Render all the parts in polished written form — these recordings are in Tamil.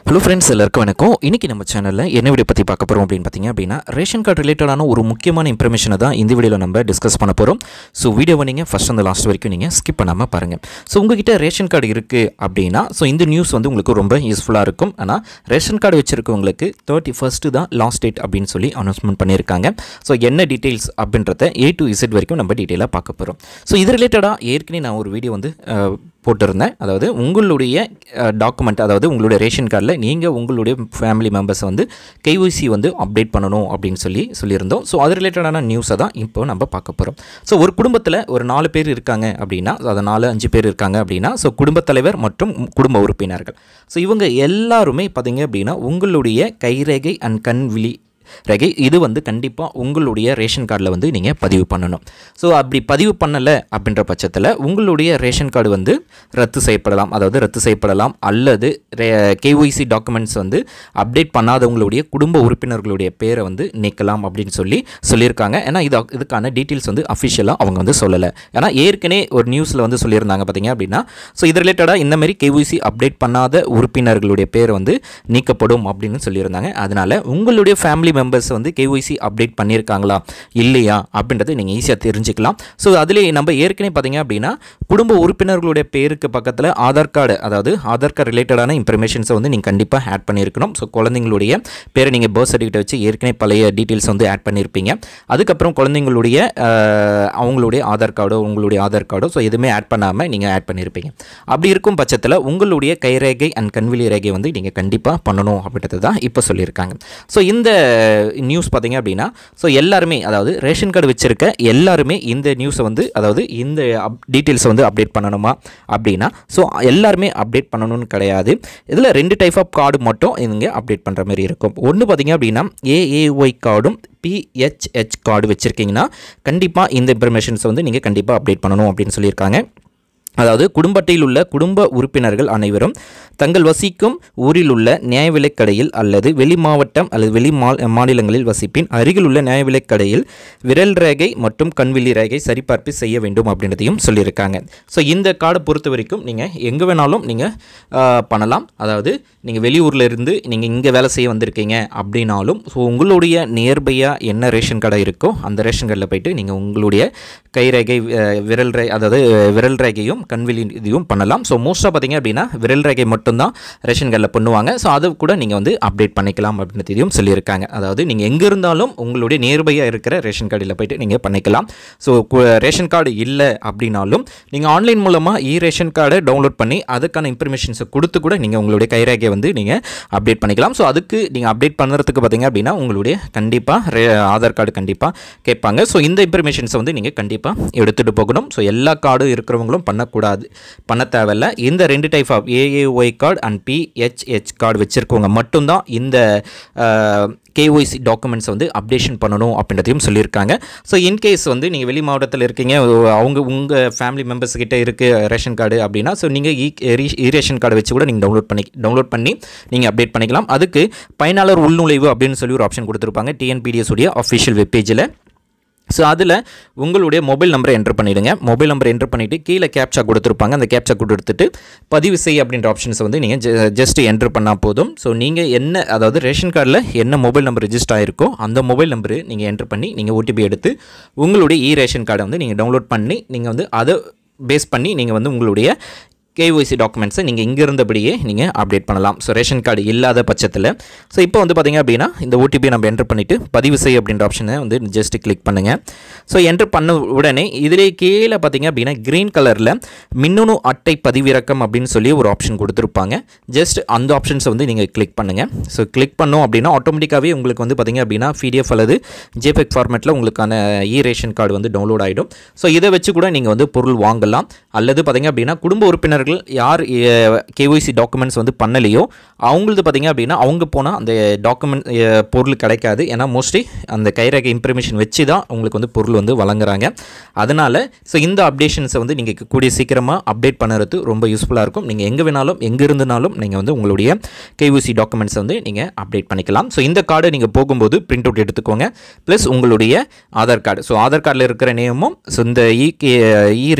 ஹலோ ஃப்ரெண்ட்ஸ், எல்லாருக்கும் வணக்கம். இன்றைக்கி நம்ம சேனலில் என்ன வீடியோ பற்றி பார்க்க போகிறோம் அப்படின்னு பார்த்தீங்கன்னா ரேஷன் கார்டு ரிலேட்டடான ஒரு முக்கியமான இன்ஃபர்மேஷனை தான் இந்த வீடியோவில் நம்ம டிஸ்கஸ் பண்ண போகிறோம். ஸோ வீடியோவை நீங்கள் ஃபஸ்ட் அந்த லாஸ்ட் வரைக்கும் நீங்கள் ஸ்கிப் பண்ணாமல் பாருங்கள். ஸோ உங்ககிட்ட ரேஷன் கார்டு இருக்குது அப்படின்னா இந்த நியூஸ் உங்களுக்கு ரொம்ப யூஸ்ஃபுல்லாக இருக்கும். ஆனால் ரேஷன் கார்டு வச்சுருக்கவங்களுக்கு 31 தான் லாஸ்ட் டேட் அப்படின்னு சொல்லி அனௌன்ஸ்மெண்ட் பண்ணியிருக்காங்க. ஸோ என்ன டீட்டெயில்ஸ் அப்படின்றத A to Z வரைக்கும் நம்ம டீட்டெயிலாக பார்க்க போகிறோம். ஸோ இது ரிலேட்டடாக ஏற்கனவே நான் ஒரு வீடியோ போட்டிருந்தேன். அதாவது உங்களுடைய டாக்குமெண்ட், அதாவது உங்களுடைய ரேஷன் கார்டில் நீங்கள் உங்களுடைய ஃபேமிலி மெம்பர்ஸை KYC அப்டேட் பண்ணணும் அப்படின்னு சொல்லியிருந்தோம். ஸோ அது ரிலேட்டடான நியூஸை தான் இப்போ நம்ம பார்க்க போகிறோம். ஸோ ஒரு குடும்பத்தில் ஒரு 4 பேர் இருக்காங்க அப்படின்னா, அது 4-5 பேர் இருக்காங்க அப்படின்னா, ஸோ குடும்பத் தலைவர் மற்றும் குடும்ப உறுப்பினர்கள், ஸோ இவங்க எல்லாருமே பார்த்தீங்க அப்படின்னா உங்களுடைய கைரேகை அண்ட் கண்விழி ரேகை இது கண்டிப்பாக உங்களுடைய ரேஷன் கார்டில் நீங்கள் பதிவு பண்ணணும். ஸோ அப்படி பதிவு பண்ணலை அப்படின்ற பட்சத்தில் உங்களுடைய ரேஷன் கார்டு ரத்து செய்யப்படலாம். அதாவது ரத்து செய்யப்படலாம் அல்லது KYC டாக்குமெண்ட்ஸ் அப்டேட் பண்ணாதவங்களுடைய குடும்ப உறுப்பினர்களுடைய பேரை நீக்கலாம் அப்படின்னு சொல்லியிருக்காங்க. ஏன்னா இதுக்கான டீட்டெயில்ஸ் அஃபிஷியலாக அவங்க சொல்லலை. ஏன்னா ஏற்கனவே ஒரு நியூஸில் சொல்லியிருந்தாங்க பார்த்தீங்க அப்படின்னா, ஸோ இது ரிலேட்டடாக இந்தமாரி KYC அப்டேட் பண்ணாத உறுப்பினர்களுடைய பேர் நீக்கப்படும் அப்படின்னு சொல்லியிருந்தாங்க. அதனால் உங்களுடைய ஃபேமிலி மெம்பர்ஸ் KYC அப்டேட் பண்ணியிருக்காங்களா இல்லையா அப்படின்றத நீங்கள் ஈஸியாக தெரிஞ்சுக்கலாம். ஸோ அதிலே நம்ம ஏற்கனவே பார்த்தீங்க அப்படின்னா குடும்ப உறுப்பினர்களுடைய பேருக்கு பக்கத்தில் ஆதார் கார்டு, அதாவது ஆதார் கார்டு ரிலேட்டடான இன்ஃபர்மேஷன்ஸை நீங்கள் கண்டிப்பாக ஆட் பண்ணியிருக்கணும். ஸோ குழந்தைங்களுடைய பேரை நீங்கள் பர்த் சர்டிஃபிகேட் வச்சு ஏற்கனவே பழைய டீட்டெயில்ஸ் ஆட் பண்ணியிருப்பீங்க. அதுக்கப்புறம் குழந்தைங்களுடைய அவங்களுடைய ஆதார் கார்டோ ஸோ எதுவுமே ஆட் பண்ணாமல் நீங்கள் ஆட் பண்ணியிருப்பீங்க. அப்படி இருக்கும் பட்சத்தில் உங்களுடைய கைரேகை அண்ட் கண்விழி ரேகை நீங்கள் கண்டிப்பாக பண்ணணும் அப்படின்றது தான் இப்போ சொல்லியிருக்காங்க. ஸோ இந்த நியூஸ் பார்த்தீங்க அப்படின்னா, ஸோ எல்லாருமே, அதாவது ரேஷன் கார்டு வச்சுருக்க எல்லாருமே இந்த நியூஸை அதாவது இந்த டீட்டெயில்ஸை அப்டேட் பண்ணணுமா அப்படின்னா, ஸோ எல்லாருமே அப்டேட் பண்ணணும்னு கிடையாது. இதில் 2 டைப் ஆஃப் கார்டு மட்டும் இங்கே அப்டேட் பண்ணுற மாதிரி இருக்கும். ஒன்று பார்த்தீங்க அப்படின்னா AAY கார்டும் PHH கார்டு வச்சுருக்கீங்கன்னா கண்டிப்பாக இந்த இன்ஃபர்மேஷன்ஸ் நீங்கள் கண்டிப்பாக அப்டேட் பண்ணணும் அப்படின்னு சொல்லியிருக்காங்க. அதாவது குடும்ப அட்டையில் உள்ள குடும்ப உறுப்பினர்கள் அனைவரும் தங்கள் வசிக்கும் ஊரில் உள்ள நியாய விலைக் கடையில் அல்லது வெளி மாவட்டம் அல்லது வெளி மாநிலங்களில் வசிப்பின் அருகில் உள்ள நியாய விலைக் கடையில் விரல் ரேகை மற்றும் கண்விழி ரேகை சரிபார்ப்பு செய்ய வேண்டும் அப்படின்றதையும் சொல்லியிருக்காங்க. ஸோ இந்த கார்டை பொறுத்த வரைக்கும் நீங்கள் எங்கே வேணாலும் நீங்கள் பண்ணலாம். அதாவது நீங்கள் வெளியூரில் இருந்து நீங்கள் இங்கே வேலை செய்ய வந்திருக்கீங்க அப்படின்னாலும், ஸோ உங்களுடைய நியர்பையாக என்ன ரேஷன் கடை இருக்கோ அந்த ரேஷன் கடையில் போய்ட்டு நீங்கள் உங்களுடைய கைரேகை அதாவது விரல் ரேகையும் கண்விழி இதையும் பண்ணலாம். ஸோ மோஸ்ட்டாக பார்த்தீங்க அப்படின்னா விரல் ரேகை மட்டும்தான் ரேஷன் கார்டில் பண்ணுவாங்க. ஸோ அதை கூட நீங்கள் அப்டேட் பண்ணிக்கலாம் அப்படின்றதையும் சொல்லியிருக்காங்க. அதாவது நீங்கள் எங்கே இருந்தாலும் உங்களுடைய நியர்பையாக இருக்கிற ரேஷன் கார்டில் போய்ட்டு நீங்கள் பண்ணிக்கலாம். ஸோ ரேஷன் கார்டு இல்லை அப்படின்னாலும் நீங்கள் ஆன்லைன் மூலமாக ரேஷன் கார்டை டவுன்லோட் பண்ணி அதுக்கான இன்ஃபர்மேஷன்ஸை கொடுத்து கூட நீங்கள் உங்களுடைய கைரேகையை நீங்கள் அப்டேட் பண்ணிக்கலாம். ஸோ அதுக்கு நீங்கள் அப்டேட் பண்ணுறதுக்கு பார்த்தீங்க அப்படின்னா உங்களுடைய கண்டிப்பாக ஆதார் கார்டு கண்டிப்பாக கேட்பாங்க. ஸோ இந்த இன்ஃபர்மேஷன்ஸை நீங்கள் கண்டிப்பாக எடுத்துகிட்டு போகணும். ஸோ எல்லா கார்டும் இருக்கிறவங்களும் பண்ண தேவையில்லை. இந்த 2 type of AAY card and PHH card வச்சுருக்கவங்க மட்டும்தான் இந்த KYC டாக்குமெண்ட்ஸ் அப்டேஷன் பண்ணணும் அப்படின்றதையும் சொல்லியிருக்காங்க. ஸோ இன்கேஸ் நீங்கள் வெளி மாவட்டத்தில் இருக்கீங்க, உங்கள் ஃபேமிலி மெம்பர்ஸ் கிட்டே இருக்குது ரேஷன் கார்டு அப்படின்னா, ஸோ நீங்கள் ரேஷன் கார்டை வச்சு கூட நீங்கள் டவுன்லோட் பண்ணி நீங்கள் அப்டேட் பண்ணிக்கலாம். அதுக்கு பயனாளர் உள்நுழைவு அப்படின்னு சொல்லி ஒரு ஆப்ஷன் கொடுத்துருப்பாங்க TNPDS உடைய அஃபிஷியல் வெப்பேஜில். ஸோ அதில் உங்களுடைய மொபைல் நம்பரை என்ட்ரு பண்ணிவிடுங்க. மொபைல் நம்பரை என்ட்ரு பண்ணிவிட்டு கீழே கேப்சா கொடுத்துருப்பாங்க. அந்த கேப்சா கொடுத்துட்டு பதிவு செய் அப்படின்ற ஆப்ஷன்ஸை நீங்கள் ஜஸ்ட் என்ட்ரு பண்ணால் போதும். ஸோ நீங்கள் அதாவது ரேஷன் கார்டில் என்ன மொபைல் நம்பர் ரெஜிஸ்டர் ஆகிருக்கோ அந்த மொபைல் நம்பரு நீங்கள் என்ட்ரு பண்ணி நீங்கள் OTP எடுத்து உங்களுடைய ரேஷன் கார்டை நீங்கள் டவுன்லோட் பண்ணி நீங்கள் அதை பேஸ் பண்ணி நீங்கள் உங்களுடைய KYC டாக்குமெண்ட்ஸை நீங்கள் இங்கே இருந்தபடியே நீங்கள் அப்டேட் பண்ணலாம். ஸோ ரேஷன் கார்டு இல்லாத பட்சத்தில். ஸோ இப்போ பார்த்தீங்க அப்படின்னா இந்த OTP நம்ம என்ட்ரு பண்ணிவிட்டு பதிவு செய் அப்படின்ற ஆப்ஷனை ஜஸ்ட் கிளிக் பண்ணுங்கள். ஸோ என்ட்ரு பண்ண உடனே இதிலே கீழே பார்த்தீங்க அப்படின்னா க்ரீன் கலரில் மின்னணு அட்டை பதிவிறக்கம் அப்படின்னு சொல்லி ஒரு ஆப்ஷன் கொடுத்துருப்பாங்க. ஜஸ்ட் அந்த ஆப்ஷன்ஸை நீங்கள் கிளிக் பண்ணுங்கள். ஸோ கிளிக் பண்ணோம் அப்படின்னா ஆட்டோமேட்டிக்காகவே உங்களுக்கு பார்த்தீங்க அப்படின்னா PDF அல்லது JPEG ஃபார்மேட்டில் உங்களுக்கான ரேஷன் கார்டு டவுன்லோட் ஆகிடும். ஸோ இதை வச்சு கூட நீங்கள் பொருள் வாங்கலாம். அல்லது பார்த்தீங்க அப்படின்னா குடும்ப உறுப்பினர்கள் யார் KYC டாக்குமெண்ட்ஸ் பண்ணலையோ அவங்களது பார்த்தீங்க அப்படின்னா அவங்க போனால் அந்த டாக்குமெண்ட் பொருள் கிடைக்காது. ஏன்னா மோஸ்ட்லி அந்த கைரேகை இன்ஃபர்மேஷன் வச்சு தான் உங்களுக்கு பொருள் வழங்குறாங்க. அதனால் ஸோ இந்த அப்டேஷன்ஸை நீங்கள் கூடிய சீக்கிரமாக அப்டேட் பண்ணுறது ரொம்ப யூஸ்ஃபுல்லாக இருக்கும். நீங்கள் எங்கே வேணாலும் எங்கே இருந்தனாலும் நீங்கள் உங்களுடைய KYC டாக்குமெண்ட்ஸை நீங்கள் அப்டேட் பண்ணிக்கலாம். ஸோ இந்த கார்டை நீங்கள் போகும்போது பிரிண்ட் அவுட் எடுத்துக்கோங்க. ப்ளஸ் உங்களுடைய ஆதார் கார்டு, ஸோ ஆதார் கார்டில் இருக்கிற நேமும் ஸோ இந்த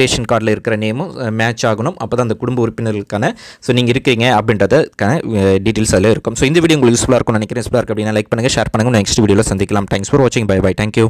ரேஷன் கார்டில் இருக்கிற நேமும் மேட்ச் ஆகணும். அப்போ தான் அந்த அந்த குடும்ப உறுப்பினர்களுக்கான ஸோ நீங்கள் இருக்கீங்க அப்படின்றதுக்கான டீட்டெயில்ஸ் அதில் இருக்கும். ஸோ இந்த வீடியோ உங்களுக்கு யூஸ்ஃபுல்லாக இருக்கும்னு நினைக்கிறேன். யூஸ்ஃபுல்லாக இருக்குது அப்படின்னா லைக் பண்ணுங்கள், ஷேர் பண்ணுங்கள். நெக்ஸ்ட் வீடியோவில் சந்திக்கலாம். தேங்க்ஸ் ஃபார் வாட்சிங். Bye bye. தேங்க்யூ.